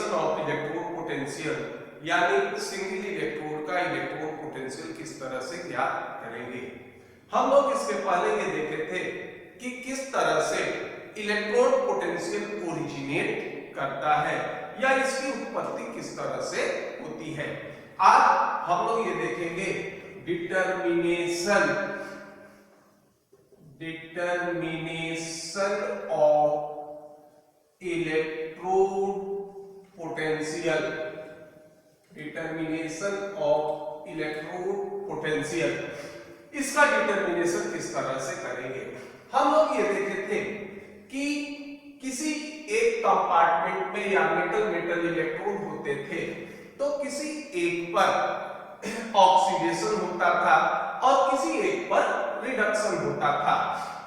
Oxidation of electrode potential यानी single electrode का electrode potential किस तरह से ज्ञात करेंगे। हम लोग इसके पहले ये देखे थे कि किस तरह से इलेक्ट्रोड पोटेंशियल ओरिजिनेट करता है या इसकी उत्पत्ति किस तरह से होती है। आज हम लोग ये देखेंगे डिटर्मिनेशन ऑफ इलेक्ट्रोड पोटेंशियल, इसका डिटर्मिनेशन किस तरह से करेंगे। हम लोग ये देखे थे कि किसी एक कंपार्टमेंट में या मेटल इलेक्ट्रोड होते थे तो किसी एक पर ऑक्सीडेशन होता था और किसी एक पर रिडक्शन होता था।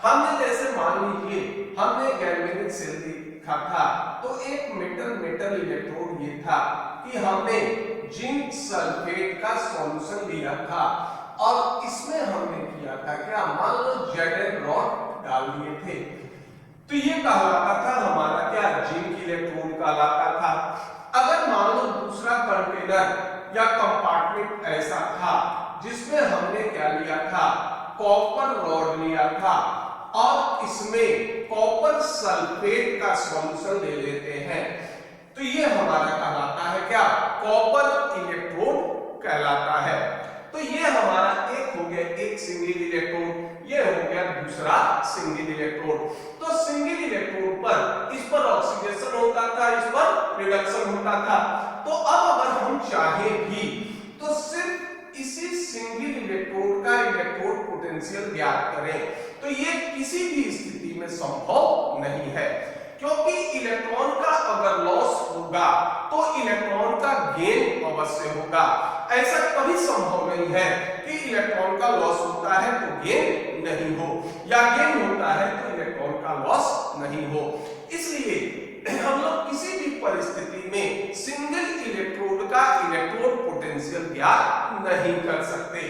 हमने जैसे मान लीजिए हमने गैल्वेनिक सेल देखा था तो एक मेटल इलेक्ट्रोड ये था कि हमने जिंक सल्फेट का सॉल्यूशन लिया था और इसमें हमने किया था क्या, मान लो जेड रॉड डाल दिए थे तो ये कहलाता था हमारा क्या, जिंक इलेक्ट्रोड कहलाता था। अगर मान लो दूसरा कंटेनर या कंपार्टमेंट ऐसा था जिसमें हमने क्या लिया था, कॉपर रॉड लिया था और इसमें कॉपर सल्फेट का सॉल्यूशन ले लेते हैं तो ये हमारा कहलाता है क्या, कॉपर इलेक्ट्रोड कहलाता है। तो ये हमारा एक हो गया एक सिंगल इलेक्ट्रोड, ये हो गया दूसरा सिंगल इलेक्ट्रोड। तो सिंगल इलेक्ट्रोड पर इस पर ऑक्सीडेशन होता था, इस पर रिडक्शन होता था। तो अब अगर हम चाहें भी तो सिर्फ इसी सिंगल इलेक्ट्रोड का इलेक्ट्रोड पोटेंशियल ज्ञात करें तो ये किसी भी स्थिति में संभव नहीं है, क्योंकि इलेक्ट्रॉन का अगर लॉस होगा तो इलेक्ट्रॉन का गेन अवश्य होगा। ऐसा कभी संभव नहीं है कि इलेक्ट्रॉन का लॉस होता है तो गेन नहीं हो या गेन होता है तो इलेक्ट्रॉन का लॉस नहीं हो। इसलिए हम लोग किसी भी परिस्थिति में सिंगल इलेक्ट्रोड का इलेक्ट्रोड पोटेंशियल ज्ञात नहीं कर सकते।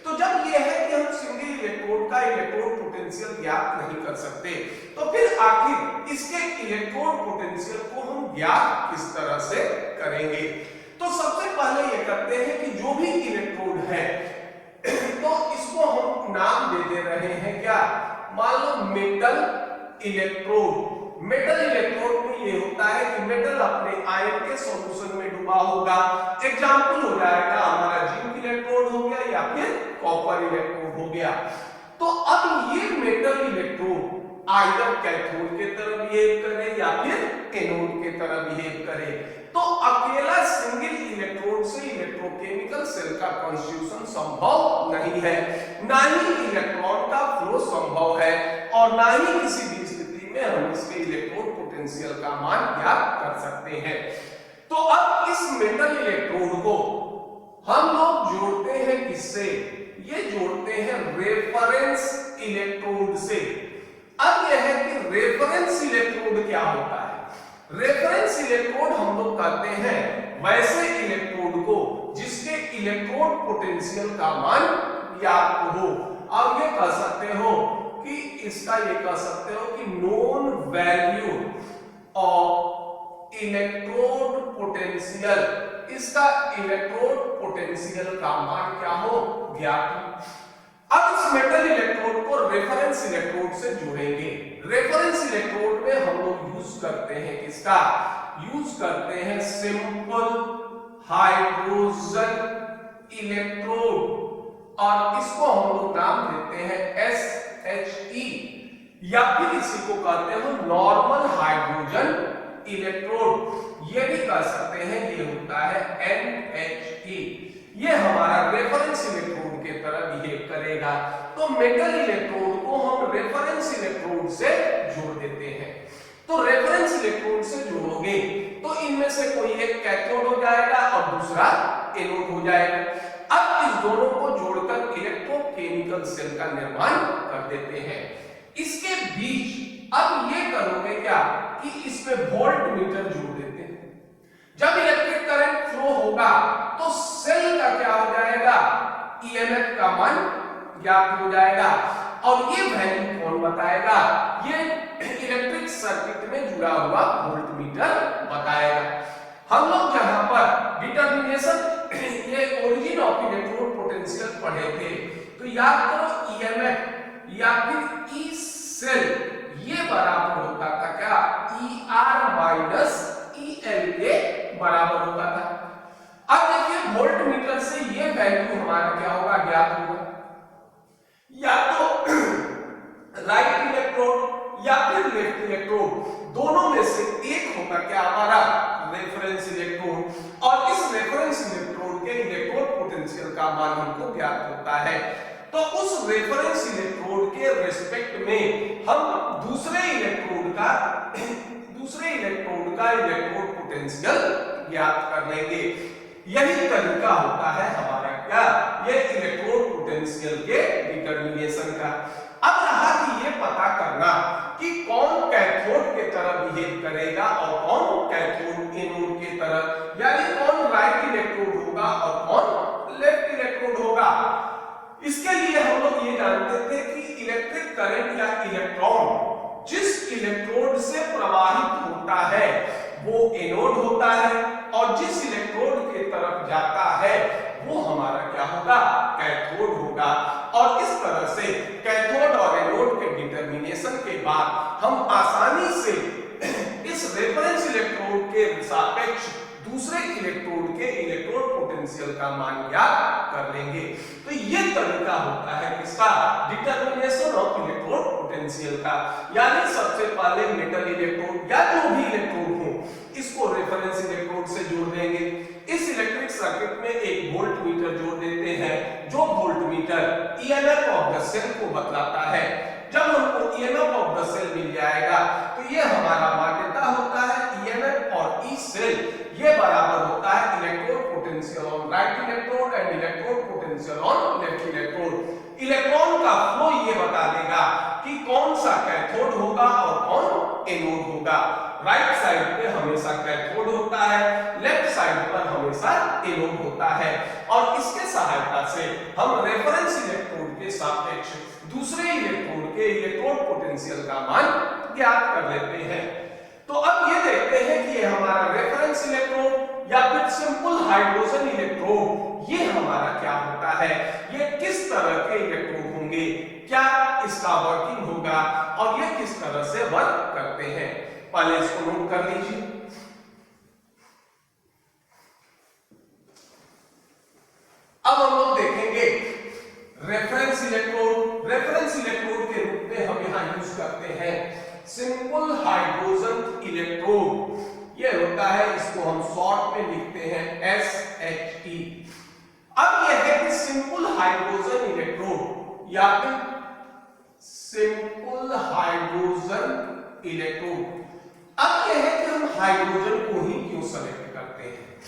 तो जब यह है कि हम सिंगल इलेक्ट्रोड का इलेक्ट्रोड पोटेंशियल ज्ञात नहीं कर सकते तो फिर आखिर इसके इलेक्ट्रोड पोटेंशियल को हम ज्ञात किस तरह से करेंगे। तो सबसे पहले ये करते हैं कि जो भी इलेक्ट्रोड है तो इसको हम नाम दे रहे हैं क्या, मान लो मेटल इलेक्ट्रोड। मेटल इलेक्ट्रोड में ये होता है कि मेटल अपने आयन के सॉल्यूशन में डूबा होगा। एग्जांपल हो जाएगा हमारा जिंक इलेक्ट्रोड हो गया या फिर कॉपर इलेक्ट्रोड हो गया। तो अब ये मेटल इलेक्ट्रोड आइदर कैथोड के तरफ बिहेव करे या फिर एनोड के तरफ बिहेव करे। तो अकेला सिंगल इलेक्ट्रोड से इलेक्ट्रोकेमिकल सेल का कॉन्स्टिट्यूशन संभव नहीं है, ना ही इलेक्ट्रॉन का फ्लो संभव है और ना ही किसी भी स्थिति में हम इसके इलेक्ट्रोड पोटेंशियल का मान ज्ञात कर सकते हैं। तो अब इस मेटल इलेक्ट्रोड को हम लोग जोड़ते हैं किससे, ये जोड़ते हैं रेफरेंस इलेक्ट्रोड से। अब यह है कि रेफरेंस इलेक्ट्रोड क्या होता है। रेफरेंस इलेक्ट्रोड हम लोग कहते हैं वैसे इलेक्ट्रोड को जिसके इलेक्ट्रोड पोटेंशियल का मान ज्ञात हो। अब ये कह सकते हो कि इसका ये कह सकते हो कि known value of electrode potential, इसका इलेक्ट्रोड पोटेंशियल का मान क्या हो, ज्ञात। अब इस मेटल इलेक्ट्रोड को रेफरेंस इलेक्ट्रोड से जोड़ेंगे। रेफरेंस इलेक्ट्रोड में हम लोग यूज करते हैं किसका, यूज करते हैं सिंपल हाइड्रोजन इलेक्ट्रोड और इसको हम लोग नाम देते हैं SHE या फिर इसी को कहते हैं नॉर्मल हाइड्रोजन इलेक्ट्रोड, ये भी कह सकते हैं ये होता है NHE। ये हमारा रेफरेंस इलेक्ट्रोड के तरह बिहेव करेगा। तो मेटल इलेक्ट्रोड को हम रेफरेंस इलेक्ट्रोड से जोड़ देते हैं। तो रेफरेंस इलेक्ट्रोड से जोड़ोगे तो इनमें से कोई एक कैथोड हो जाएगा और दूसरा एनोड हो जाएगा। अब इस दोनों को जोड़कर इलेक्ट्रोकेमिकल सेल का निर्माण कर देते हैं। इसके बीच अब ये करोगे क्या कि इसमें वोल्ट मीटर जोड़ देते हैं। जब इलेक्ट्रिक करंट फ्लो होगा तो सेल का क्या हो जाएगा, ईएमएफ का मान ज्ञात हो जाएगा और ये वैल्यू कौन बताएगा, ये इलेक्ट्रिक सर्किट में जुड़ा हुआ वोल्ट मीटर बताएगा। हम लोग जहां पर डिटर्मिनेशन ये ओरिजिन ऑफ इलेक्ट्रोड पोटेंशियल पढ़े थे, तो याद करो ईएमएफ या फिर ई सेल ये बराबर होता था क्या, E R minus E L के बराबर होता था। अब देखिए वोल्ट मीटर से ये वैल्यू हमारा क्या होगा, ज्ञात होगा, या तो राइट इलेक्ट्रोड या फिर लेफ्ट इलेक्ट्रोड, दोनों में से एक होगा क्या हमारा रेफरेंस इलेक्ट्रोड, और इस रेफरेंस इलेक्ट्रोड के इलेक्ट्रोड पोटेंशियल का मान हमको ज्ञात होता है। तो उस रेफरेंस इलेक्ट्रोड के रिस्पेक्ट में हम दूसरे इलेक्ट्रोड का इलेक्ट्रोड पोटेंशियल ज्ञात कर लेंगे। यही तरीका होता है हमारा क्या, ये इलेक्ट्रोड पोटेंशियल के डिटर्मिनेशन का। अब रहा कि ये पता करना कि कौन कैथोड के तरह बिहेव करेगा और कौन कैथोड एनोड के तरह, यानी कौन राइट इलेक्ट्रोड होगा और कौन लेफ्ट इलेक्ट्रोड होगा। इसके लिए हम लोग ये जानते थे कि इलेक्ट्रिक करंट या इलेक्ट्रॉन जिस इलेक्ट्रोड से प्रवाहित होता है वो एनोड होता है, और जिस इलेक्ट्रोड के तरफ जाता है वो हमारा क्या होगा, कैथोड होगा। और इस तरह से कैथोड और एनोड के डिटर्मिनेशन के बाद हम आसानी से इस रेफरेंस इलेक्ट्रोड के सापेक्ष दूसरे इलेक्ट्रोड के इलेक्ट्रोड पोटेंशियल का मान ज्ञात कर लेंगे। तो ये तरीका होता है किसका, डिटर्मिनेशन ऑफ इलेक्ट्रोड पोटेंशियल का। यानी सबसे पहले मेटल इलेक्ट्रोड या जो भी इलेक्ट्रोड हो इसको रेफरेंस इलेक्ट्रोड से जोड़ देंगे। इस इलेक्ट्रिक सर्किट में एक वोल्ट मीटर जोड़ देते हैं, जो volt meter EMF of the cell को बतलाता है। जब हमको ईएमएफ ऑफ द सेल मिल जाएगा तो ये हमारा मान्यता होता है ईएमएफ और ई सेल ये बराबर होता है electrode potential on right electrode and electrode potential on left electrode. Electron का फ्लो ये बता देगा कि कौन सा कैथोड होगा और कौन एनोड होगा। राइट साइड पे हमेशा कैथोड होता है, लेफ्ट साइड पर हमेशा एनोड होता है, और इसके सहायता से हम रेफरेंस इलेक्ट्रोड के सापेक्ष दूसरे इलेक्ट्रोड के इलेक्ट्रोड पोटेंशियल का मान ज्ञात कर लेते हैं। तो अब ये देखते हैं कि ये हमारा रेफरेंस इलेक्ट्रोड या फिर सिंपल हाइड्रोजन इलेक्ट्रोड ये हमारा क्या होता है, ये किस तरह के इलेक्ट्रोड होंगे, क्या इसका वर्किंग होगा और ये किस तरह से वर्क करते हैं। पहले इसको नोट कर लीजिए। अब हम लोग देखेंगे रेफरेंस इलेक्ट्रोड। रेफरेंस इलेक्ट्रोड के रूप में हम यहां यूज करते हैं सिंपल हाइड्रोजन इलेक्ट्रोड। ये होता है, इसको हम शॉर्ट में लिखते हैं SHE। अब यह है कि सिंपल हाइड्रोजन इलेक्ट्रोड या फिर सिंपल हाइड्रोजन इलेक्ट्रोड। अब यह है कि हम हाइड्रोजन को ही क्यों सेलेक्ट करते हैं।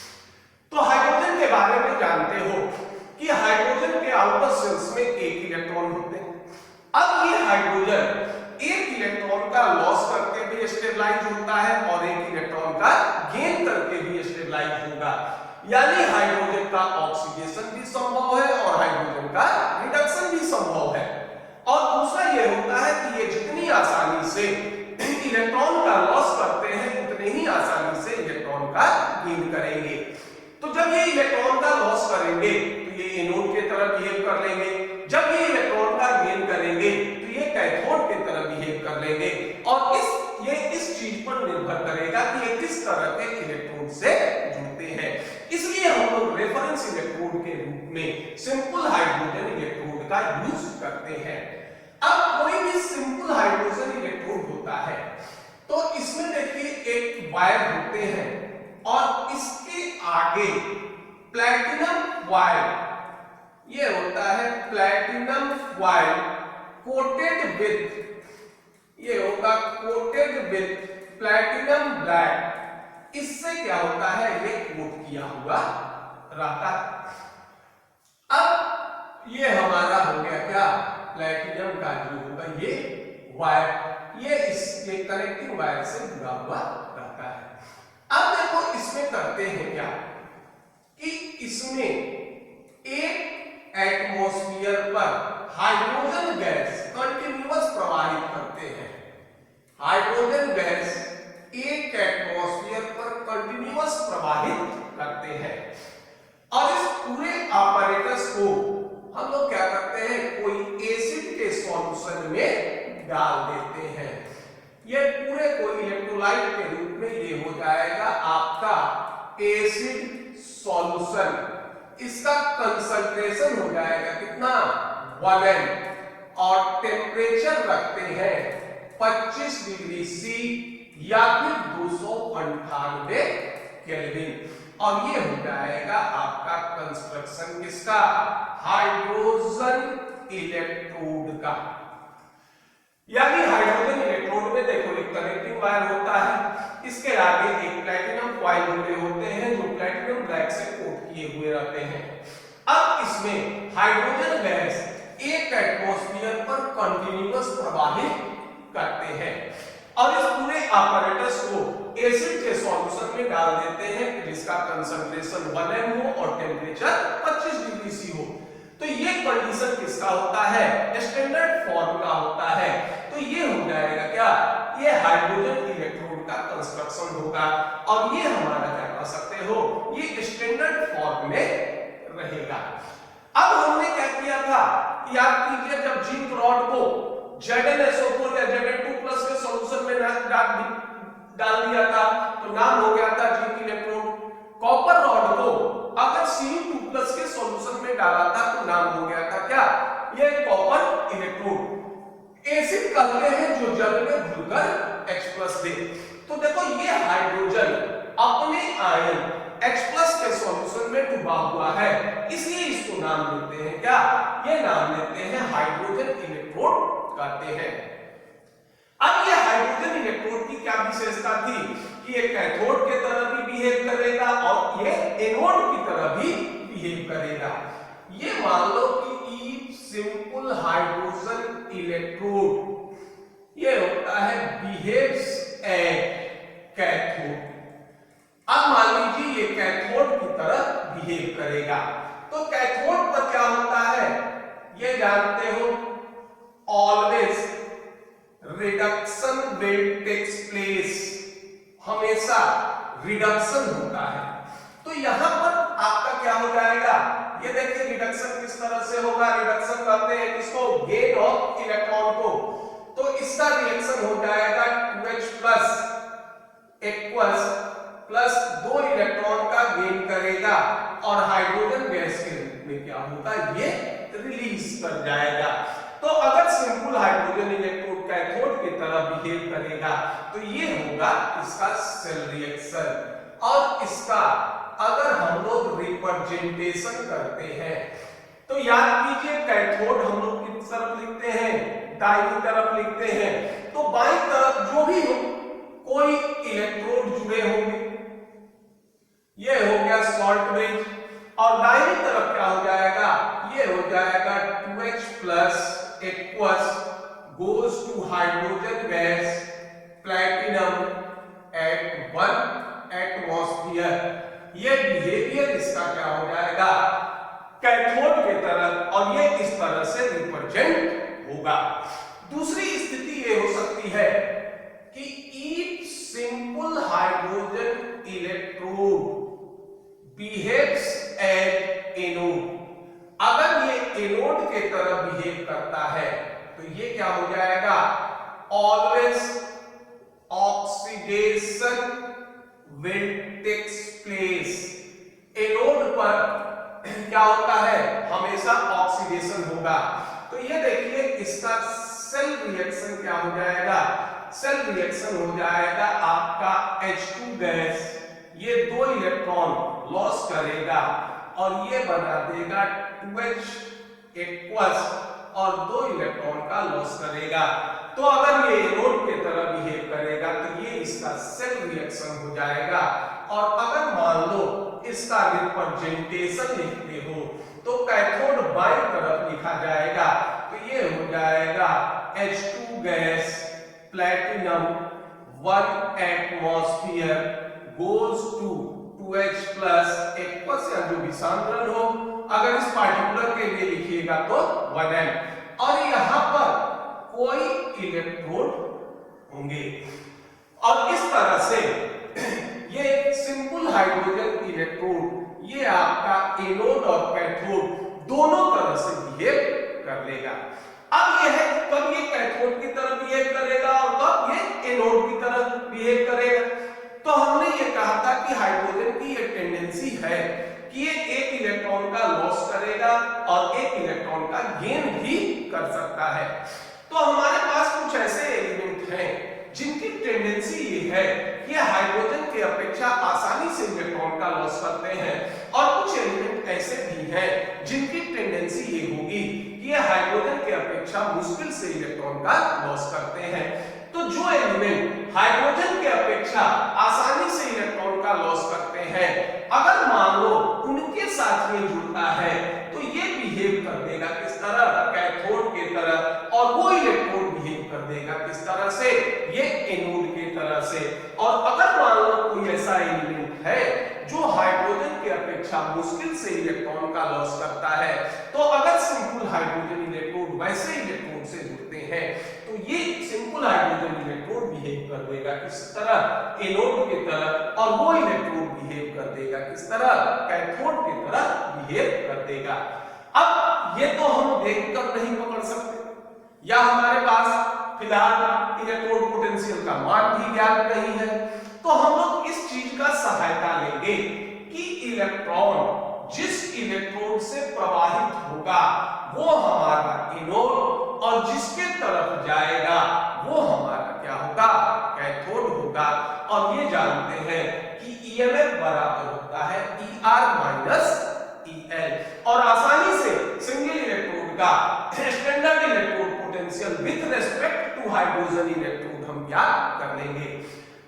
तो हाइड्रोजन के बारे में जानते हो कि हाइड्रोजन के आउटर शेल्स में एक इलेक्ट्रॉन होते हैं। अब ये हाइड्रोजन एक इलेक्ट्रॉन का लॉस करके भी स्टेबलाइज होता है और एक इलेक्ट्रॉन का गेन करके भी स्टेबलाइज होगा, यानी हाइड्रोजन का ऑक्सीडेशन भी संभव है और हाइड्रोजन का रिडक्शन भी संभव है। और दूसरा ये होता है कि ये जितनी आसानी से इलेक्ट्रॉन का लॉस करते हैं उतने ही आसानी से इलेक्ट्रॉन का गेन करेंगे। तो जब ये इलेक्ट्रॉन का लॉस करेंगे तो ये एनोड की तरह बिहेव कर लेंगे, जब ये इलेक्ट्रॉन का गेन करेंगे तो ये कैथोड की तरह बिहेव कर लेंगे। और इस चीज पर निर्भर करेगा कि ये किस तरह के इलेक्ट्रोड से जुड़ते हैं। इसलिए हम लोग रेफरेंस इलेक्ट्रोड के रूप में सिंपल हाइड्रोजन इलेक्ट्रोड का यूज करते हैं। अब कोई भी सिंपल हाइड्रोजन इलेक्ट्रोड होता है तो इसमें देखिए एक वायर होते हैं और इसके आगे प्लैटिनम वायर, ये होता है प्लैटिनम वायर कोटेड विथ, ये होगा कोटेड विथ प्लैटिनम ब्लैक। इससे क्या होता है, ये कोट किया हुआ रहता है। अब ये हमारा हो गया क्या, प्लैटिनम का जो होगा ये वायर, ये कनेक्टिंग वायर से जुड़ा हुआ रहता है। अब देखो इसमें करते हैं क्या कि इसमें एक एटमॉस्फेयर पर हाइड्रोजन गैस कंटिन्यूअस प्रवाहित करते हैं। हाइड्रोजन गैस एक एटमॉस्फेयर पर कंटिन्यूअस कंटिन्यूअस प्रवाहित करते हैं। और इस पूरे ऑपरेटर्स को हम लोग क्या करते हैं, कोई एसिड के सॉल्यूशन में डाल देते हैं। ये पूरे को इलेक्ट्रोलाइट के रूप में ये हो जाएगा आपका एसिड सॉल्यूशन। इसका कंसंट्रेशन हो जाएगा कितना, 1 और टेम्परेचर रखते हैं 25 डिग्री सी या फिर 298 केल्विन। और ये हो जाएगा आपका कंस्ट्रक्शन किसका, हाइड्रोजन इलेक्ट्रोड का। यानी हाइड्रोजन इलेक्ट्रोड में देखो एक कनेक्टिंग वायर होता है, इसके आगे एक प्लैटिनम कॉइल जुड़े होते हैं जो प्लैटिनम ब्लैक से कोट किए हुए रहते हैं। अब इसमें हाइड्रोजन गैस 1 एटमॉस्फेयर पर कंटिन्यूअस प्रवाहित करते हैं और इस पूरे apparatus को एसिड के सॉल्यूशन में डाल देते हैं जिसका कंसंट्रेशन 1 m हो और टेम्परेचर 25 डिग्री सी हो। तो ये कंडीशन किसका होता है, स्टैंडर्ड फॉर्म का होता है। तो ये हो जाएगा क्या, ये हाइड्रोजन इलेक्ट्रोड का कंस्ट्रक्शन होगा और ये हमारा क्या कह सकते हो, ये स्टैंडर्ड फॉर्म में रहेगा। अब हमने क्या किया था, याद कीजिए, जब जिंक रॉड को ZnSO4 या Zn2+ के सॉल्यूशन में डाल दिया था तो नाम हो गया था जिंक इलेक्ट्रोड। कॉपर रॉड को अगर Cu2+ के सॉल्यूशन में डाला था तो नाम हो गया था क्या, ये कॉपर इलेक्ट्रोड। एसिड कहते हैं जो जल में घुलकर H+ दे। तो देखो ये हाइड्रोजन अपने आयन H+ के सॉल्यूशन में डूबा हुआ है, इसलिए इसको नाम देते हैं क्या, ये नाम देते हैं हाइड्रोजन इलेक्ट्रोड कहते हैं। अब ये हाइड्रोजन इलेक्ट्रोड की क्या विशेषता थी कि ये कैथोड के तरह भी बिहेव करेगा और ये एनोड की तरह भी बिहेव करेगा। ये मान लो कि ई सिंपल हाइड्रोजन इलेक्ट्रोड ये होता है बिहेव्स एज कैथोड। अब मान लीजिए ये कैथोड की तरह बिहेव करेगा, तो कैथोड पर क्या होता है ये जानते हो, always reduction will takes place, हमेशा रिडक्शन होता है। तो यहां पर आपका क्या हो जाएगा, ये देखिए रिडक्शन किस तरह से होगा, रिडक्शन कहते हैं किसको, गेन ऑफ इलेक्ट्रॉन को। तो इसका रिएक्शन हो जाएगा 2H+ इक्वल्स प्लस 2 इलेक्ट्रॉन का गेन करेगा और हाइड्रोजन गैस के रूप में क्या होगा, ये रिलीज कर जाएगा। तो अगर सिंपल हाइड्रोजन इलेक्ट्रोड कैथोड की तरह बिहेव करेगा तो ये होगा इसका सेल रिएक्शन। और इसका अगर हम लोग रिप्रेजेंटेशन करते हैं तो याद कीजिए कैथोड हम लोग किस तरफ लिखते हैं, दाईं तरफ लिखते हैं। तो बाईं तरफ जो भी हो कोई इलेक्ट्रोड जुड़े होंगे, ये हो गया शॉर्ट ब्रिज, और दाईं तरफ क्या हो जाएगा, ये हो जाएगा 2H+ equals goes to hydrogen gas platinum at 1 atmosphere। ये बिहेवियर इसका क्या हो जाएगा, कैथोड की तरह, और ये इस तरह से रिप्रेजेंट होगा। दूसरी स्थिति ये हो सकती है कि each simple hydrogen electrode behaves as anode। अगर ये एनोड के तरह बिहेव करता है तो ये क्या हो जाएगा, always oxidation will takes place. Anode पर क्या होता है, हमेशा ऑक्सीडेशन होगा। तो ये देखिए इसका सेल रिएक्शन क्या हो जाएगा, सेल रिएक्शन हो जाएगा आपका H2 गैस, ये 2 इलेक्ट्रॉन लॉस करेगा और ये बना देगा 2H इक्वल्स और 2 इलेक्ट्रॉन का लॉस करेगा। तो अगर ये एनोड की तरह बिहेव करेगा तो ये इसका सेल रिएक्शन हो जाएगा। और अगर मान लो इसका रिप्रेजेंटेशन लिखते हो तो कैथोड बाईं तरफ लिखा जाएगा, तो ये हो जाएगा H2 gas platinum 1 atmosphere goes to 2H+ equals या जो भी सांद्रण हो, अगर इस पार्टिकुलर के लिए लिखिएगा तो 1m, और यहां पर कोई इलेक्ट्रोड होंगे। और इस तरह से ये सिंपल हाइड्रोजन इलेक्ट्रोड ये आपका एनोड और कैथोड दोनों तरह से बिहेव कर लेगा। अब ये है कब ये कैथोड की तरह बिहेव करेगा और कब ये एनोड की तरह बिहेव करेगा। तो हमने ये कहा था कि हाइड्रोजन की ये टेंडेंसी है कि ये एक इलेक्ट्रॉन का लॉस करेगा और एक इलेक्ट्रॉन का गेन भी कर सकता है। तो हमारे पास कुछ ऐसे एलिमेंट हैं जिनकी टेंडेंसी ये है कि हाइड्रोजन की अपेक्षा आसानी से इलेक्ट्रॉन का लॉस करते हैं और कुछ एलिमेंट ऐसे भी हैं जिनकी टेंडेंसी ये होगी कि ये हाइड्रोजन की अपेक्षा मुश्किल से इलेक्ट्रॉन का लॉस करते हैं। तो जो एलिमेंट हाइड्रोजन की अपेक्षा आसानी से इलेक्ट्रॉन का लॉस करते हैं, अगर मान लो उनके साथ ये जुड़ता है तो ये बिहेव कर देगा किस तरह, कैथोड की तरह, और वो इलेक्ट्रॉन बिहेव कर देगा किस तरह से, ये एनोड की तरह से। और अगर मान लो कोई ऐसा एलिमेंट है जो हाइड्रोजन की अपेक्षा मुश्किल से इलेक्ट्रॉन का लॉस करता है, तो अगर सिंपल हाइड्रोजन इलेक्ट्रोड वैसे इलेक्ट्रोड से जुड़ते हैं तो ये सिंपल हाइड्रोजन इलेक्ट्रोड बिहेव कर देगा किस तरह, एनोड की तरह, और वो इलेक्ट्रोड बिहेव कर देगा किस तरह, कैथोड की तरह बिहेव कर देगा। अब ये तो हम देखकर नहीं पकड़ सकते, या हमारे पास फिलहाल इलेक्ट्रोड पोटेंशियल का मान भी ज्ञात नहीं है, तो हम लोग इस चीज का सहायता लेंगे कि इलेक्ट्रॉन जिस इलेक्ट्रोड से प्रवाहित होगा वो हमारा एनोड और जिसके तरफ जाएगा वो हमारा क्या होगा, कैथोड होगा। और ये जानते हैं कि ईएमएफ बराबर होता है ER माइनस EL, और आसानी से सिंगल इलेक्ट्रोड का standard electrode potential with respect to hydrogen electrode हम ज्ञात कर लेंगे।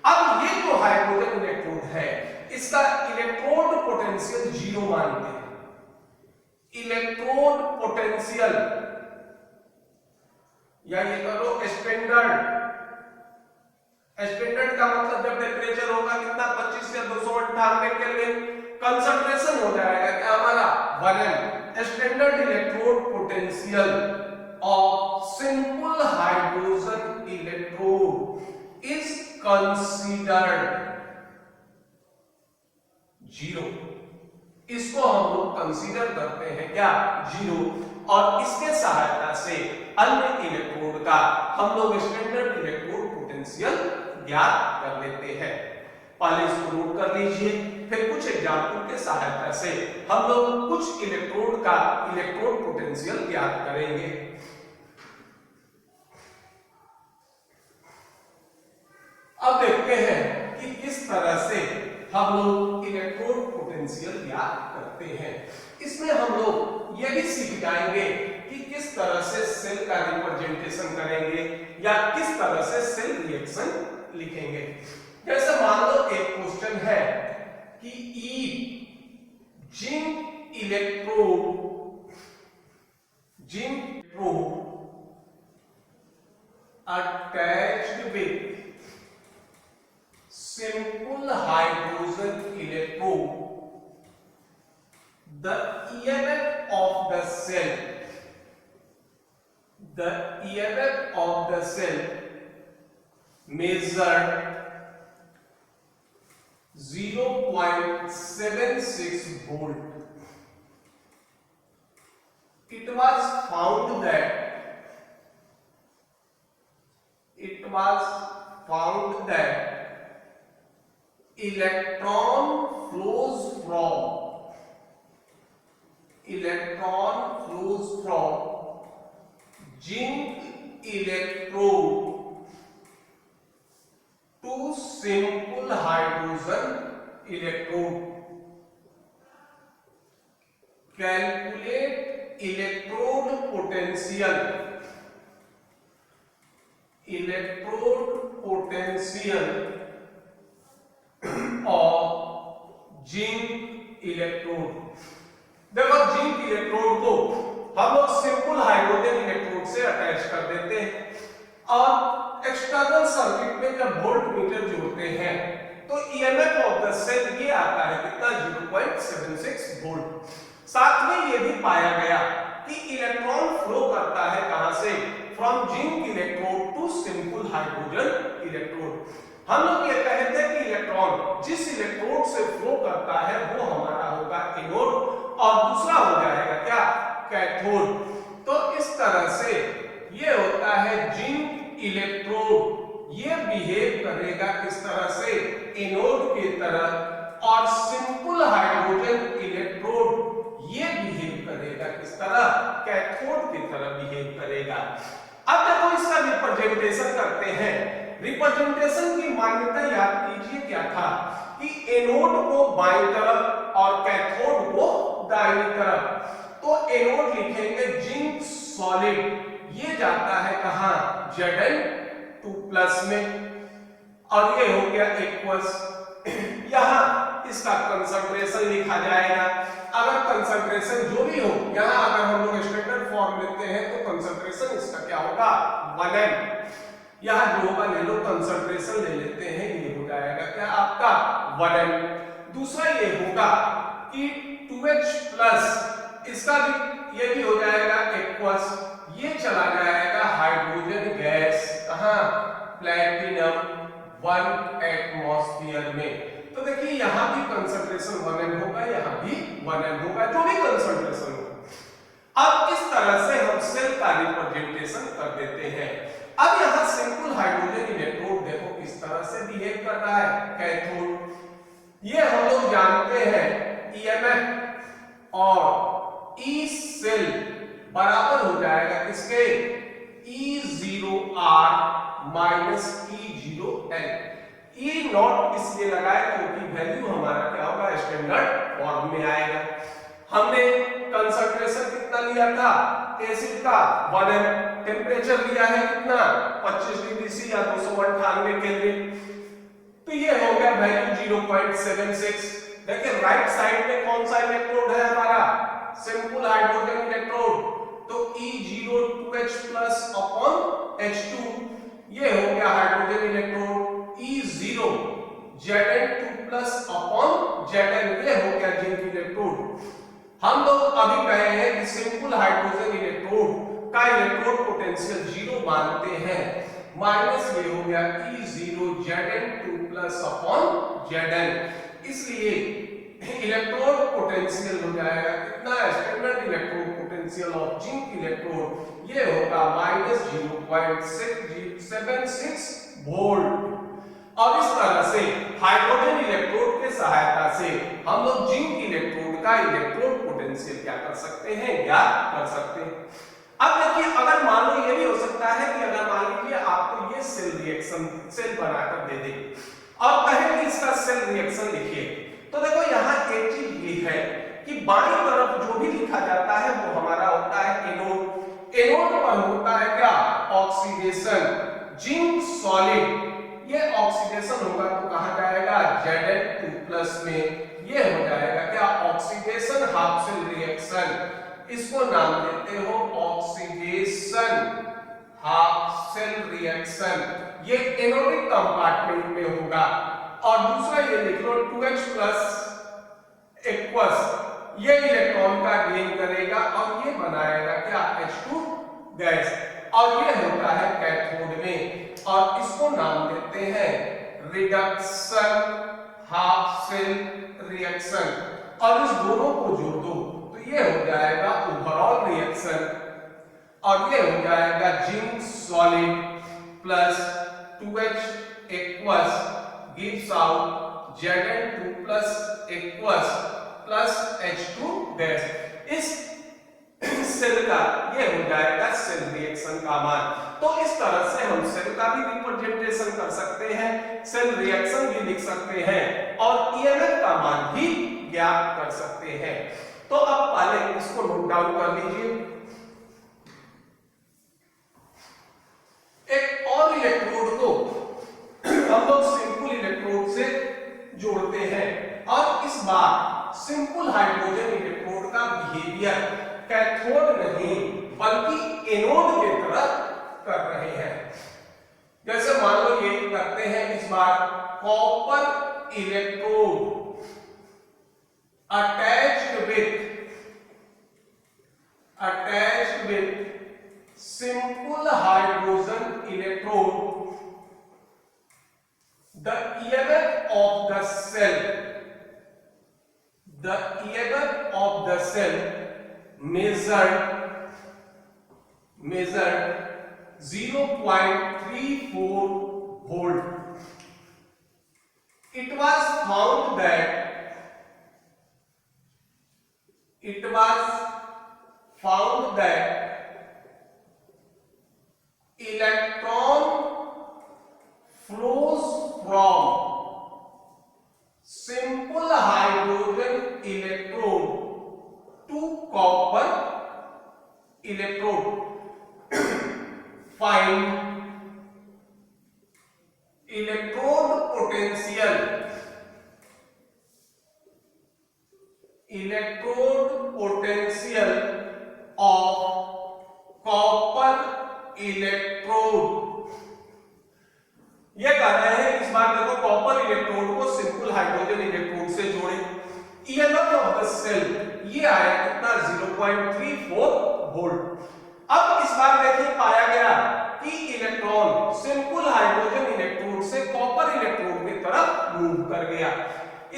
अब ये जो हाइड्रोजन इलेक्ट्रोड है इसका इलेक्ट्रोड पोटेंशियल 0 मानते हैं। इलेक्ट्रोड पोटेंशियल या ये करो स्टैंडर्ड, स्टैंडर्ड का मतलब जब टेम्परेचर होगा कितना 25 से 298 केल्विन, कंसंट्रेशन हो जाएगा क्या हमारा 1 standard electrode potential of simple hydrogen electrode is considered 0। इसको हम लोग कंसीडर करते हैं क्या 0, और इसके सहायता से अन्य इलेक्ट्रोड का हम लोग स्टैंडर्ड इलेक्ट्रोड पोटेंशियल ज्ञात कर लेते हैं। पहले इसको नोट कर लीजिए, फिर कुछ एग्जांपल के सहायता से हम लोग कुछ इलेक्ट्रोड का इलेक्ट्रोड पोटेंशियल ज्ञात करेंगे। अब देखते हैं कि किस तरह से हम लोग इलेक्ट्रोड पोटेंशियल ज्ञात करते हैं। इसमें हम लोग ये भी सीख जाएंगे कि किस तरह से सेल का रिप्रेजेंटेशन करेंगे या किस तरह से सेल रिएक्शन लिखेंगे। जैसे मान लो एक क्वेश्चन है कि zinc electrode attached with simple hydrogen electrode, the EMF of the cell measured 0.76 volt. It was found that electron flows from zinc electrode to simple hydrogen electrode. Calculate electrode potential of zinc electrode. देखो zinc electrode को हम लोग simple hydrogen electrode से attach कर देते हैं और external circuit में जब वोल्ट मीटर जोड़ते हैं तो ईएमएफ ऑफ द सेल ये आता है कितना 0.76 वोल्ट। साथ में ये भी पाया गया कि इलेक्ट्रॉन फ्लो करता है कहां से, from zinc electrode to simple hydrogen electrode. हम लोग ये कहते हैं कि इलेक्ट्रॉन जिस कैथोड। तो इस तरह से ये होता है जिंक इलेक्ट्रोड, ये बिहेव करेगा किस तरह से, एनोड की तरह, और सिंपल हाइड्रोजन इलेक्ट्रोड ये बिहेव करेगा किस तरह, कैथोड की तरह बिहेव करेगा। अब देखो इसका रिप्रेजेंटेशन करते हैं। रिप्रेजेंटेशन की मान्यता याद कीजिए क्या था कि एनोड को बाईं तरफ और कैथोड को दाहिनी तरफ। तो एनोड लिखेंगे जिंक सॉलिड, ये जाता है कहां, Zn2+ में, और ये हो गया एक्वस। यहां इसका कंसंट्रेशन लिखा जाएगा। अगर कंसंट्रेशन जो भी हो, यहां अगर हम लोग स्टैंडर्ड फॉर्म लेते हैं तो कंसंट्रेशन इसका क्या होगा, 1m। यहां जो होगा ले लो, कंसंट्रेशन ले लेते हैं, ये हो जाएगा क्या आपका 1m। दूसरा ये होगा कि 2H+, इसका भी ये भी हो जाएगा एक्वस, ये चला जाएगा हाइड्रोजन गैस कहां, प्लैटिनम 1 एटमॉस्फेयर में। तो देखिए यहां भी कंसंट्रेशन 1m होगा, यहां भी 1m होगा, जो भी कंसंट्रेशन हो। अब इस तरह से हम सेल का रिप्रेजेंटेशन कर देते हैं। अब यहां सिंपल हाइड्रोजन इलेक्ट्रोड देखो किस तरह से बिहेव कर रहा है, कैथोड। ये हम लोग जानते हैं EMF और E सेल बराबर हो जाएगा किसके, E0R minus E0L। E not इसलिए लगाए क्योंकि वैल्यू हमारा क्या होगा, स्टैंडर्ड फॉर्म में आएगा। हमने कंसंट्रेशन कितना लिया था एसिड का, 1m। टेम्परेचर लिया है कितना, 25 डिग्री सी या 298 केल्विन। तो ये हो गया वैल्यू 0.76। देखिए राइट साइड में कौन सा इलेक्ट्रोड है हमारा, सिंपल हाइड्रोजन इलेक्ट्रोड। तो E02H+ अपॉन H2, ये हो गया hydrogen electrode. E0 Zn2+ upon Zn, ये हो गया जिंक इलेक्ट्रोड। हम लोग अभी कहे हैं कि सिंपल हाइड्रोजन इलेक्ट्रोड का इलेक्ट्रोड पोटेंशियल 0 मानते हैं, माइनस ये हो गया E0 Zn2+ अपॉन Zn। इसलिए इलेक्ट्रोड पोटेंशियल हो जाएगा कितना, standard electrode potential of zinc electrode ये होगा -0.676 वोल्ट। और इस तरह से हाइड्रोजन इलेक्ट्रोड के सहायता से हम लोग जिंक इलेक्ट्रोड का इलेक्ट्रोड पोटेंशियल क्या कर सकते हैं, ज्ञात कर सकते हैं। अब देखिए अगर मान लो ये भी हो सकता है कि अगर मान लीजिए आपको ये सेल रिएक्शन सेल बनाकर दे दे और कहे कि इसका सेल रिएक्शन लिखिए, तो देखो यहाँ एक चीज ये है कि बाईं तरफ जो भी लिखा जाता है वो हमारा होता है एनोड। एनोड पर होता है क्या, ऑक्सीडेशन। जिंक सॉलिड, ये ऑक्सीडेशन होगा तो कहा जाएगा Zn2+ में, ये हो जाएगा क्या, ऑक्सीडेशन हाफ सेल रिएक्शन। इसको नाम देते हो ऑक्सीडेशन हाफ सेल रिएक्शन। ये एनोडिक कंपार्टमेंट में होगा। और दूसरा ये लिख लो 2H+ एक्वस, ये इलेक्ट्रॉन का गेन करेगा और ये बनाएगा क्या, H2 गैस, और ये होता है कैथोड में। और इसको नाम देते हैं रिडक्शन हाफ सेल रिएक्शन। और इस दोनों को जोड़ दो तो ये हो जाएगा ओवरऑल रिएक्शन, और ये हो जाएगा zinc solid plus 2H aqueous gives out Zn2+ aqueous plus H2 gas. इस सेल का ये हो जाएगा सेल रिएक्शन का मान। तो इस तरह से हम सेल का भी रिप्रेजेंटेशन कर सकते हैं, सेल रिएक्शन भी लिख सकते हैं और EMF का मान भी ज्ञात कर सकते हैं। तो अब पहले इसको नोट डाउन कर लीजिए। एक और इलेक्ट्रोड को हम लोग सिंपल इलेक्ट्रोड से जोड़ते हैं और इस बार सिंपल हाइड्रोजन इलेक्ट्रोड का बिहेवियर कैथोड नहीं बल्कि एनोड की तरह कर रहे हैं। जैसे मान लो ये करते हैं इस बार copper electrode attached with simple hydrogen electrode, the EMF of the cell measured 0.34 volt. It was found that electron flows from simple hydrogen electrode to copper electrode. Find electrode potential of copper electrode. ये कह रहे हैं इस बार देखो copper electrode को simple hydrogen electrode से जोड़े। EMF of the cell ये आया कितना 0.34 वोल्ट। अब इस बार देखिए पाया गया कि इलेक्ट्रॉन सिंपल हाइड्रोजन इलेक्ट्रोड से कॉपर इलेक्ट्रोड की तरफ मूव कर गया।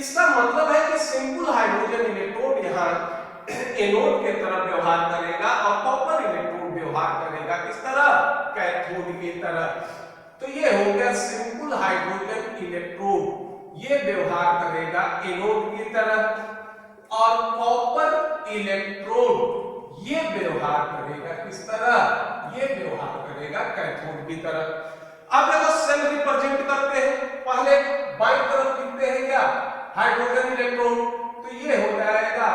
इसका मतलब है कि सिंपल हाइड्रोजन इलेक्ट्रोड यहाँ एनोड के तरफ व्यवहार करेगा और कॉपर इलेक्ट्रोड व्यवहार करेगा किस तरह, कैथोड की तरफ। तो ये हो गया सिंपल हाइड्रोजन इलेक्ट्रोड ये व्यवहार करेगा एनोड की तरफ और कॉपर इलेक्ट्रोड ये व्यवहार करेगा किस तरह, ये व्यवहार करेगा कैथोड की तरफ। अब देखो सेल रिप्रेजेंट करते हैं, पहले बाईं तरफ लिखते हैं क्या हाइड्रोजन इलेक्ट्रोड, तो ये हो जाएगा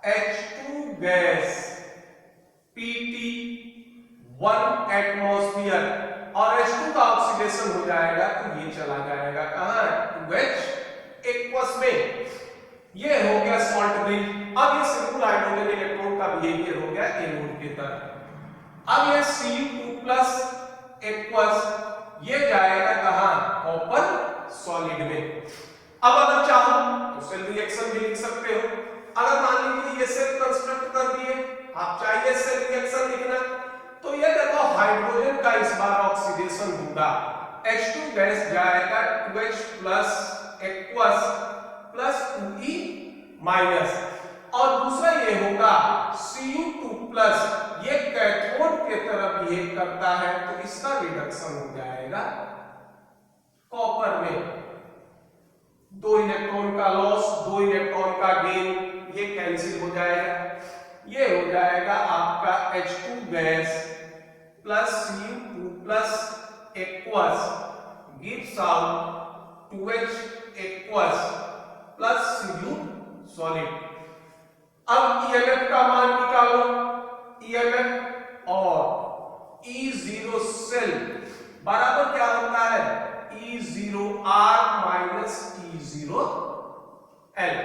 H2 गैस Pt 1 एटमॉस्फेयर और H2 का ऑक्सीडेशन हो जाएगा तो ये चला जाएगा कहां 2H एक्वस में। ये हो गया सॉल्ट ब्रिज। अब ये सिंपल हाइड्रोजन इलेक्ट्रोड का बिहेवियर हो गया एनोड की तरफ। अब ये Cu2+ एक्वस ये जाएगा कहां कॉपर सॉलिड में। अब अगर चाहो तो सेल रिएक्शन भी लिख सकते हो। अगर मान लीजिए ये सेल कंस्ट्रक्ट कर दिए, आप चाहिए सेल रिएक्शन लिखना, तो ये देखो हाइड्रोजन का इस बार ऑक्सीडेशन होगा, H2 गैस जाएगा 2H+ aqueous plus 2E minus और दूसरा ये होगा Cu2+ ये कैथोड के तरफ बिहेव करता है तो इसका रिडक्शन हो जाएगा कॉपर में। 2 इलेक्ट्रॉन का लॉस 2 इलेक्ट्रॉन का गेन ये कैंसिल हो जाएगा। ये हो जाएगा आपका H2 gas plus Cu2+ aqueous gives out 2H aqueous plus Cu solid. अब EMF का मान निकालो, EMF और E0 सेल बराबर क्या होता है E0R minus E0L।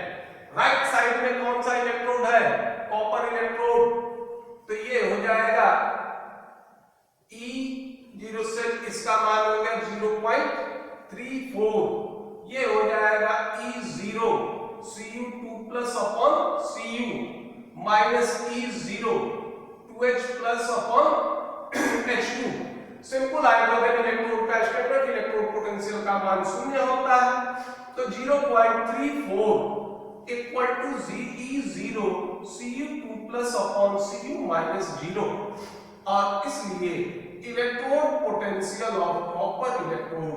Right side में कौन सा इलेक्ट्रोड है कॉपर इलेक्ट्रोड, तो ये हो जाएगा E0 सेल इसका मान हो गया 0.34, ये हो जाएगा E0 Cu2+ upon Cu minus E0 2H+ upon H2। Simple hydrogen electrode का स्टैंडर्ड इलेक्ट्रोड पोटेंशियल का मान 0 होता है, तो 0.34 equal to E0 Cu2+ upon Cu minus 0 और इसलिए electrode potential of copper electrode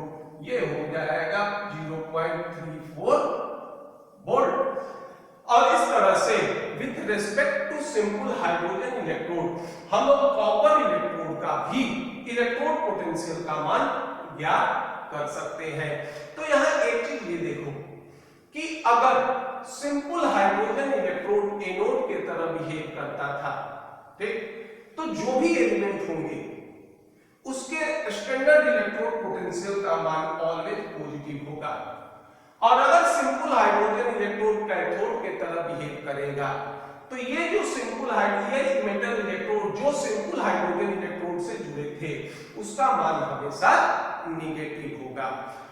ये हो जाएगा 0.34 वोल्ट। और इस तरह से with respect to simple hydrogen electrode हम लोग कॉपर इलेक्ट्रोड का भी इलेक्ट्रोड पोटेंशियल का मान ज्ञात कर सकते हैं। तो यहां एक चीज ये देखो कि अगर सिंपल हाइड्रोजन इलेक्ट्रोड एनोड के तरह बिहेव करता था, ठीक, तो जो भी एलिमेंट होंगे उसके स्टैंडर्ड इलेक्ट्रोड पोटेंशियल का मान ऑलवेज पॉजिटिव होगा। और अगर सिंपल हाइड्रोजन इलेक्ट्रोड कैथोड के तरह बिहेव करेगा तो ये जो सिंपल हाइड्रोजन मेटल इलेक्ट्रोड जो सिंपल हाइड्रोजन इलेक्ट्रोड से जुड़े थे उसका मान हमेशा नेगेटिव होगा।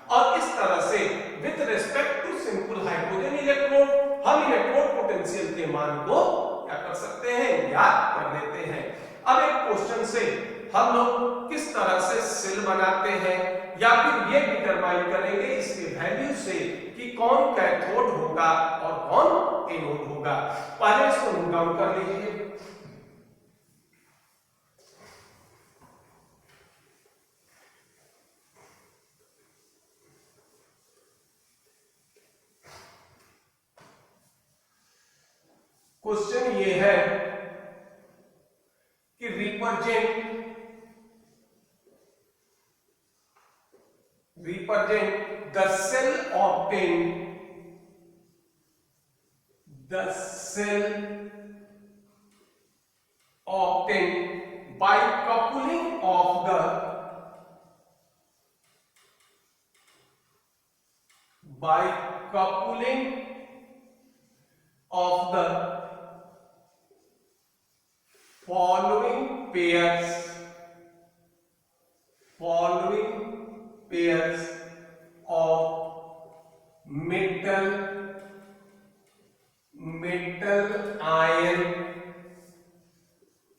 और इस तरह से with respect to simple hydrogen electrode हम इलेक्ट्रोड पोटेंशियल के मान को क्या कर सकते हैं ज्ञात कर लेते हैं। अब एक क्वेश्चन से हम लोग किस तरह से सेल बनाते हैं या फिर ये डिटरमाइन करेंगे इसके वैल्यू से कि कौन कैथोड होगा और कौन एनोड होगा। पहले इसको नोट डाउन कर लीजिए। क्वेश्चन ये है कि represent the cell obtained by coupling of the following pairs of metal ion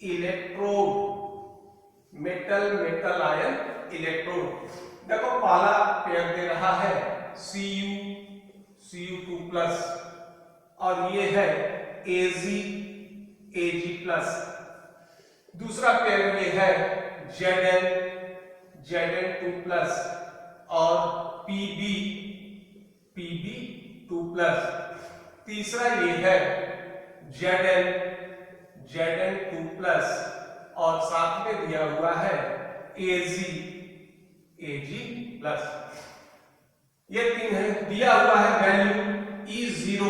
electrode। Metal ion electrode. देखो पहला पेयर दे रहा है Cu2+ और ये है Ag+। दूसरा पेयर ये है Zn2+ और Pb2+। तीसरा ये है Zn2+ और साथ में दिया हुआ है Ag+। ये तीन है। दिया हुआ है value E0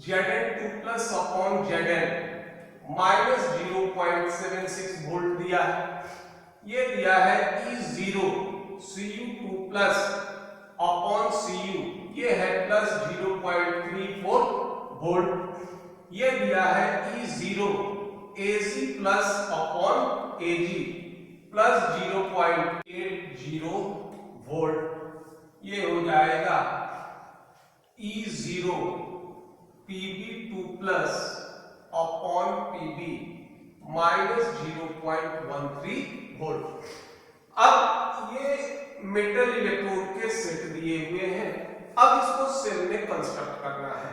Zn2+ upon Zn -0.76 volt दिया है। ये दिया है E0 Cu2+ अपॉन Cu, ये है +0.34 वोल्ट। ये दिया है E0 Ag+ upon Ag +0.80 volt. ये हो जाएगा E0 Pb2+ upon Pb -0.13 volt. अब ये मेटल इलेक्ट्रोड के सेट दिए हुए हैं। अब इसको सेल में कंस्ट्रक्ट करना है।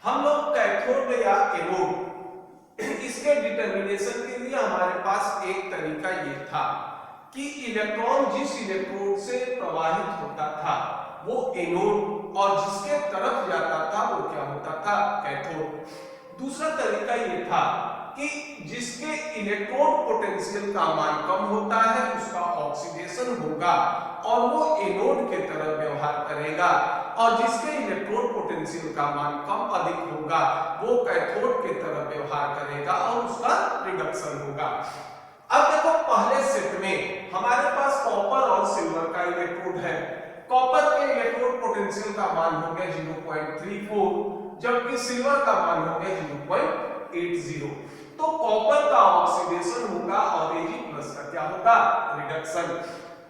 हम लोग कैथोड या एनोड इसके डिटर्मिनेशन के लिए हमारे पास एक तरीका ये था कि इलेक्ट्रॉन जिस इलेक्ट्रोड से प्रवाहित होता था वो एनोड और जिसके तरफ जाता था वो क्या होता था, कैथोड। दूसरा तरीका ये था कि जिसके इलेक्ट्रोड पोटेंशियल का मान कम होता है उसका ऑक्सीडेशन होगा और वो एनोड के तरफ व्यवहार करेगा, और जिसके इलेक्ट्रोड पोटेंशियल का मान कम अधिक होगा वो कैथोड के तरफ व्यवहार करेगा और उसका रिडक्शन होगा। अब देखो पहले सेट में हमारे पास कॉपर और सिल्वर का इलेक्ट्रोड है। कॉपर के इलेक्ट्रोड पोटेंशियल का मान हो गया 0.34, जबकि सिल्वर का मान हो गया 0.80। तो कॉपर का ऑक्सीडेशन होगा और Ag+ का क्या होगा, रिडक्शन।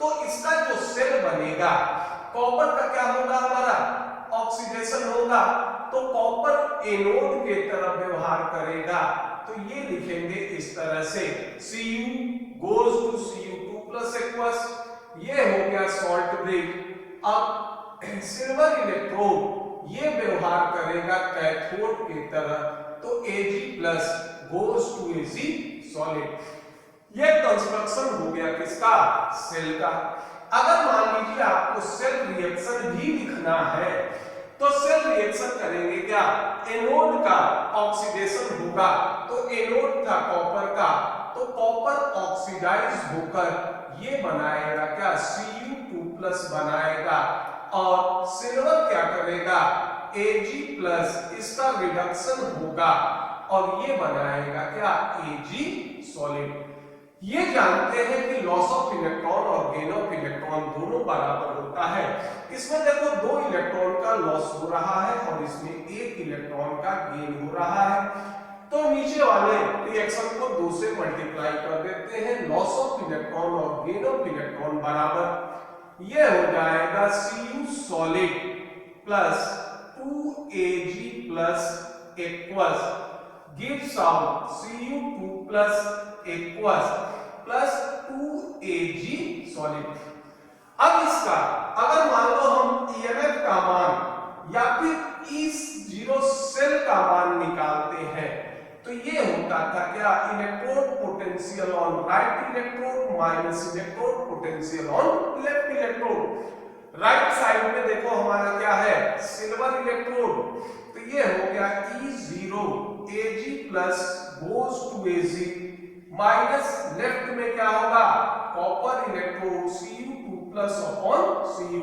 तो इसका जो सेल बनेगा, कॉपर का क्या होगा, हमारा ऑक्सीडेशन होगा, तो कॉपर एनोड के तरफ व्यवहार करेगा। तो ये लिखेंगे इस तरह से Cu goes to Cu2+ aqueous, ये हो गया सॉल्ट ब्रिक। अब सिल्वर इलेक्ट्रोड ये व्यवहार करेगा कैथोड की तरफ, तो Ag+ goes to Ag solid। ये कंस्ट्रक्शन हो गया किसका, सेल का। अगर मान लीजिए आपको सेल रिएक्शन भी लिखना है तो सेल रिएक्शन करेंगे क्या, एनोड का ऑक्सीडेशन होगा, तो एनोड था कॉपर का, तो कॉपर ऑक्सीडाइज होकर ये बनाएगा क्या, Cu2+ बनाएगा, और सिल्वर क्या करेगा, Ag+, इसका रिडक्शन होगा और ये बनाएगा क्या, Ag सॉलिड। ये जानते हैं कि लॉस ऑफ इलेक्ट्रॉन और गेन ऑफ इलेक्ट्रॉन दोनों बराबर होता है। इसमें देखो 2 इलेक्ट्रॉन का लॉस हो रहा है और इसमें 1 इलेक्ट्रॉन का गेन हो रहा है। तो नीचे वाले रिएक्शन को 2 से मल्टीप्लाई कर देते हैं। लॉस ऑफ इलेक्ट्रॉन और गेन ऑफ इलेक्ट्रॉन बराबर, ये हो जाएगा Cu solid plus 2Ag+ aqueous gives out Cu2+ aqueous plus 2Ag solid। अब इसका अगर मान लो हम ईएमएफ का मान या फिर E0 सेल का मान निकालते हैं तो ये होता था क्या, electrode potential on right electrode minus electrode potential on left electrode. Right side में देखो हमारा क्या है, सिल्वर इलेक्ट्रोड, तो ये हो गया E0 Ag plus goes to Ag minus left में क्या होगा, copper electrode Cu2 plus upon Cu।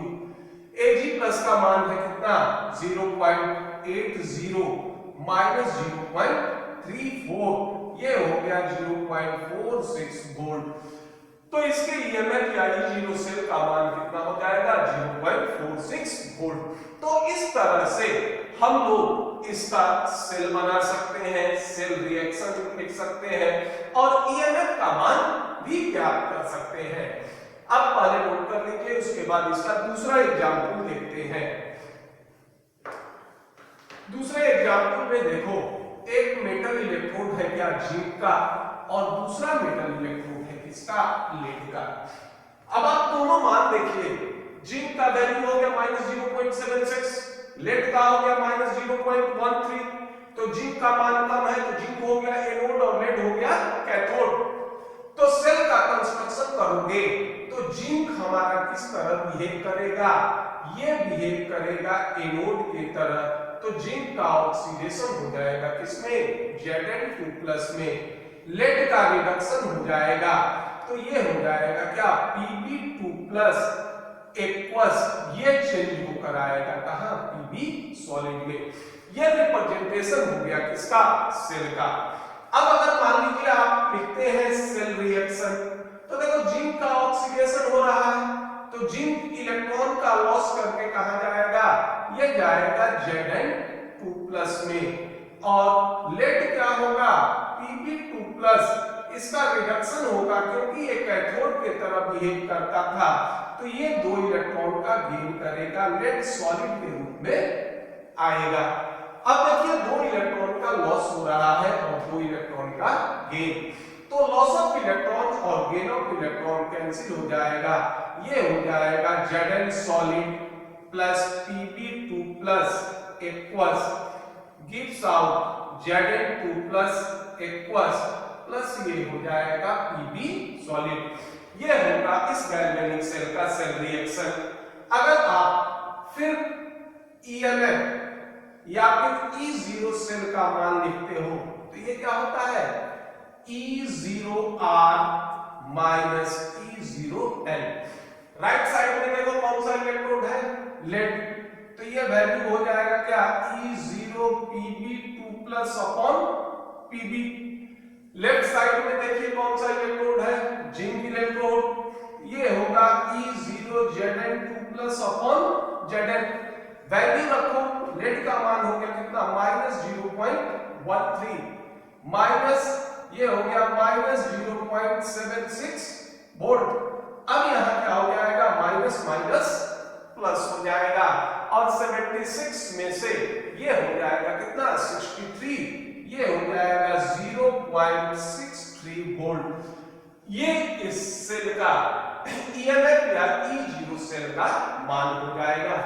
Ag plus का मान है कितना 0.80 माइनस 0.34, ये हो गया 0.46 वोल्ट। तो इसके ईएमएफ या E0 सेल का मान कितना हो जाएगा 0.46 वोल्ट। तो इस तरह से हम लोग इसका सेल बना सकते हैं, सेल रिएक्शन लिख सकते हैं और ईएमएफ का मान भी ज्ञात कर सकते हैं। अब पहले नोट कर लीजिए, उसके बाद इसका दूसरा एग्जाम्पल देखते हैं। दूसरे एग्जाम्पल में देखो, एक मेटल इलेक्ट्रोड है क्या जिंक का और दूसरा मेटल इलेक्ट्रोड है किसका, लेड का। अब आप दोनों मान देखिए, जिंक का वैल्यू हो गया -0.76, लेड का हो गया -0.13, तो जिंक का मान कम है तो जिंक हो गया एनोड और लेड हो गया कैथोड। तो सेल का कंस्ट्रक्शन करोगे तो जिंक हमारा किस तरह बिहेव करेगा, ये बिहेव करेगा एनोड की तरह, तो जिंक का ऑक्सीडेशन हो जाएगा किसमें, Zn2+ में। लेड का रिडक्शन हो जाएगा तो ये हो जाएगा क्या, Pb2+ एक्वस, ये चेंज होकर आएगा कहां, Pb सॉलिड में। ये रिप्रेजेंटेशन हो गया किसका, सेल का। अब अगर मान लीजिए आप लिखते हैं सेल रिएक्शन, तो देखो जिंक का ऑक्सीडेशन हो रहा है तो जिंक इलेक्ट्रॉन का लॉस करके कहां जाएगा, ये जाएगा Zn2+ में, और लेड क्या होगा Pb2+, इसका रिडक्शन होगा क्योंकि ये कैथोड की तरह बिहेव करता था, तो ये 2 इलेक्ट्रॉन का गेन करेगा, लेड सॉलिड के रूप में आएगा। अब देखिए 2 इलेक्ट्रॉन का लॉस हो रहा है और 2 इलेक्ट्रॉन का गेन, तो लॉस ऑफ इलेक्ट्रॉन और गेन ऑफ इलेक्ट्रॉन कैंसिल हो जाएगा, ये हो जाएगा Zn solid plus Pb2+ aqueous gives out Zn2+ aqueous plus ये हो जाएगा Pb सॉलिड। ये होगा इस गैल्वेनिक सेल का सेल रिएक्शन। अगर आप फिर ईएमएफ या फिर E0 सेल का मान लिखते हो तो ये क्या होता है, E0R minus E0L। Right side में देखो कौन सा इलेक्ट्रोड है, लेड, तो ये वैल्यू हो जाएगा क्या, E0 Pb2+ upon Pb। Left side में देखिए कौन सा इलेक्ट्रोड है, जिंक इलेक्ट्रोड, ये होगा E0 Zn2+ upon Zn। Value रखो, लेड का मान हो गया कितना -0.13 माइनस ये हो गया -0.76 वोल्ट। अब यहां क्या हो जाएगा, माइनस माइनस प्लस हो जाएगा और 76 में से ये हो जाएगा कितना 63, ये हो जाएगा 0.63 वोल्ट। ये इस सेल का ईएमएफ या E0 सेल का मान हो जाएगा।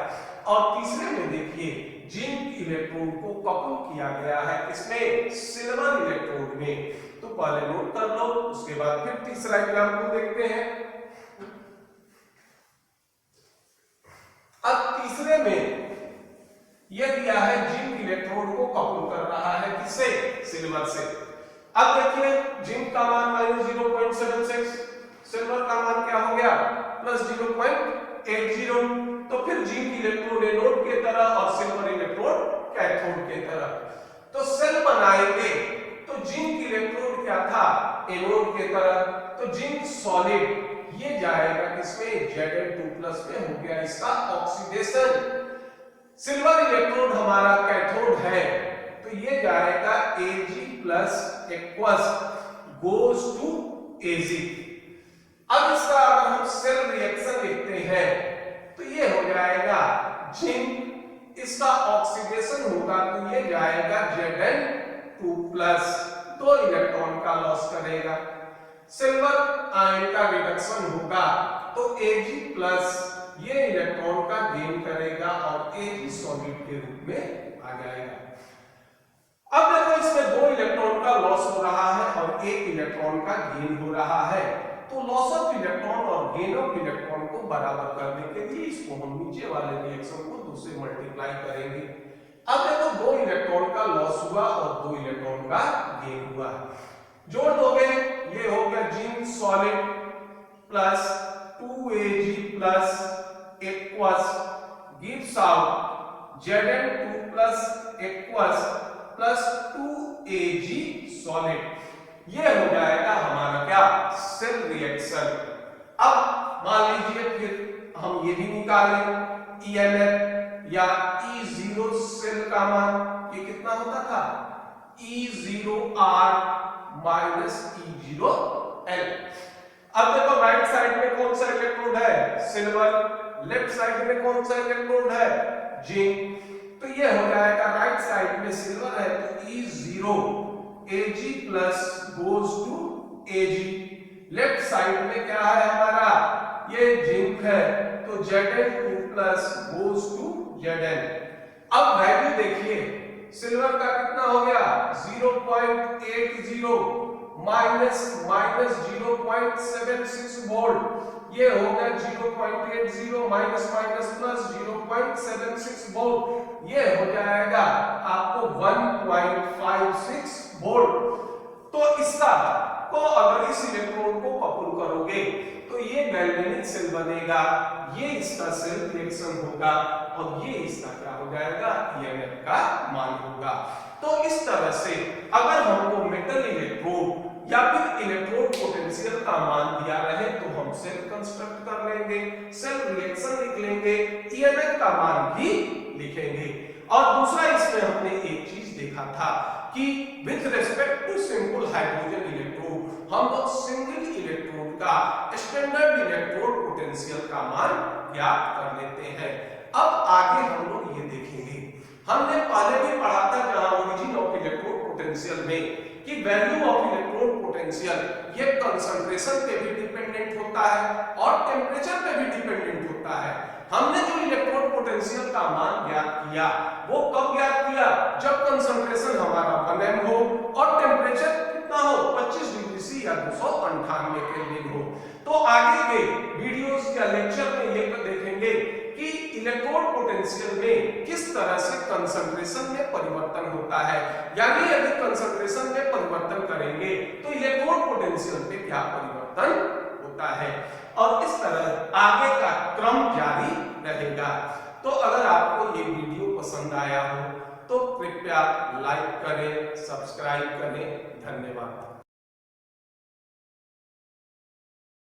और तीसरे में देखिए जिंक इलेक्ट्रोड को कपल किया गया है किसमें, सिल्वर इलेक्ट्रोड में, तो पहले नोट कर लो, उसके बाद फिर तीसरा एग्जांपल देखते हैं। अब तीसरे में यह दिया है जिंक इलेक्ट्रोड को कपल कर रहा है किससे, सिल्वर से। अब देखिए जिंक का मान -0.76, सिल्वर का मान क्या हो गया +0.80, तो फिर जिंक इलेक्ट्रोड एनोड के तरह और सिल्वर इलेक्ट्रोड कैथोड के तरह। तो सेल बनाएंगे तो जिंक इलेक्ट्रोड क्या था, एनोड के तरह, तो जिंक सॉलिड ये जाएगा किसमें, Zn2+ में, हो गया इसका ऑक्सीडेशन। सिल्वर इलेक्ट्रोड हमारा कैथोड है तो ये जाएगा Ag+ aqueous goes to Ag। अब इसका अगर हम सेल रिएक्शन लिखते हैं तो ये हो जाएगा जिंक, इसका ऑक्सीडेशन होगा तो ये जाएगा Zn2+, 2 इलेक्ट्रॉन का लॉस करेगा। सिल्वर आयन का रिडक्शन होगा तो Ag प्लस ये इलेक्ट्रॉन का गेन करेगा और Ag सॉलिड के रूप में आ जाएगा। अब देखो इसमें 2 इलेक्ट्रॉन का लॉस हो रहा है और 1 इलेक्ट्रॉन का गेन हो रहा है, तो लॉस ऑफ इलेक्ट्रॉन और गेन ऑफ इलेक्ट्रॉन को बराबर करने के लिए इसको हम नीचे वाले रिएक्शन को 2 से मल्टीप्लाई करेंगे। अब देखो 2 इलेक्ट्रॉन का लॉस हुआ और 2 इलेक्ट्रॉन का गेन हुआ, जोड़ दोगे ये हो गया zinc solid plus 2Ag plus aqueous gives out Zn2 plus aqueous plus 2Ag solid. ये हो जाएगा हमारा क्या सेल रिएक्शन। अब मान लीजिए फिर हम ये भी निकालें ENF या E0 सेल का मान ये कितना होता था E0R माइनस E0L। अब देखो राइट साइड में कौन सा इलेक्ट्रोड है सिल्वर, लेफ्ट साइड में कौन सा इलेक्ट्रोड है जिंक, तो ये हो जाएगा राइट साइड में सिल्वर है तो E0 Ag plus goes to Ag, left side में क्या है हमारा ये जिंक है तो Zn2 plus goes to Zn। अब वैल्यू देखिए सिल्वर का कितना हो गया 0.80 माइनस 0.76 वोल्ट, ये हो गया 0.80 माइनस प्लस 0.76 वोल्ट, ये हो जाएगा आपको 1.56 वोल्ट। तो इसका को अगर इस इलेक्ट्रॉन को कपल करोगे तो ये गैल्वेनिक सेल बनेगा, ये इसका सेल रिएक्शन होगा और ये इसका क्या हो जाएगा EMF का मान होगा। तो इस तरह से अगर हमको मेटल इलेक्ट्रोड या फिर इलेक्ट्रोड पोटेंशियल का मान दिया रहे तो हम सेल कंस्ट्रक्ट कर लेंगे, सेल रिएक्शन लिख लेंगे, EMF का मान भी लिखेंगे। और दूसरा इसमें हमने एक चीज देखा था कि with respect to simple hydrogen electrode हम लोग सिंगल इलेक्ट्रोड का स्टैंडर्ड इलेक्ट्रोड पोटेंशियल का मान ज्ञात कर लेते हैं। अब आगे हम लोग ये देखेंगे, हमने पहले भी पढ़ा था जहां ओरिजिन ऑफ इलेक्ट्रोड पोटेंशियल में कि वैल्यू ऑफ इलेक्ट्रोड पोटेंशियल ये कंसंट्रेशन पे भी डिपेंडेंट होता है और टेम्परेचर पे भी डिपेंडेंट होता है। हमने जो इलेक्ट्रोड पोटेंशियल का मान ज्ञात किया वो कब ज्ञात किया जब कंसंट्रेशन हमारा 1 m हो और टेम्परेचर कितना हो 25 डिग्री सी या 298 केल्विन हो। तो आगे के वीडियोस या लेक्चर में ये देखेंगे कि इलेक्ट्रोड पोटेंशियल में किस तरह से कंसंट्रेशन में परिवर्तन होता है, यानी यदि कंसंट्रेशन में परिवर्तन करेंगे तो इलेक्ट्रोड पोटेंशियल में क्या परिवर्तन होता है, और इस तरह आगे का क्रम जारी रहेगा। तो अगर आपको ये वीडियो पसंद आया हो तो कृपया लाइक करें, सब्सक्राइब करें। धन्यवाद।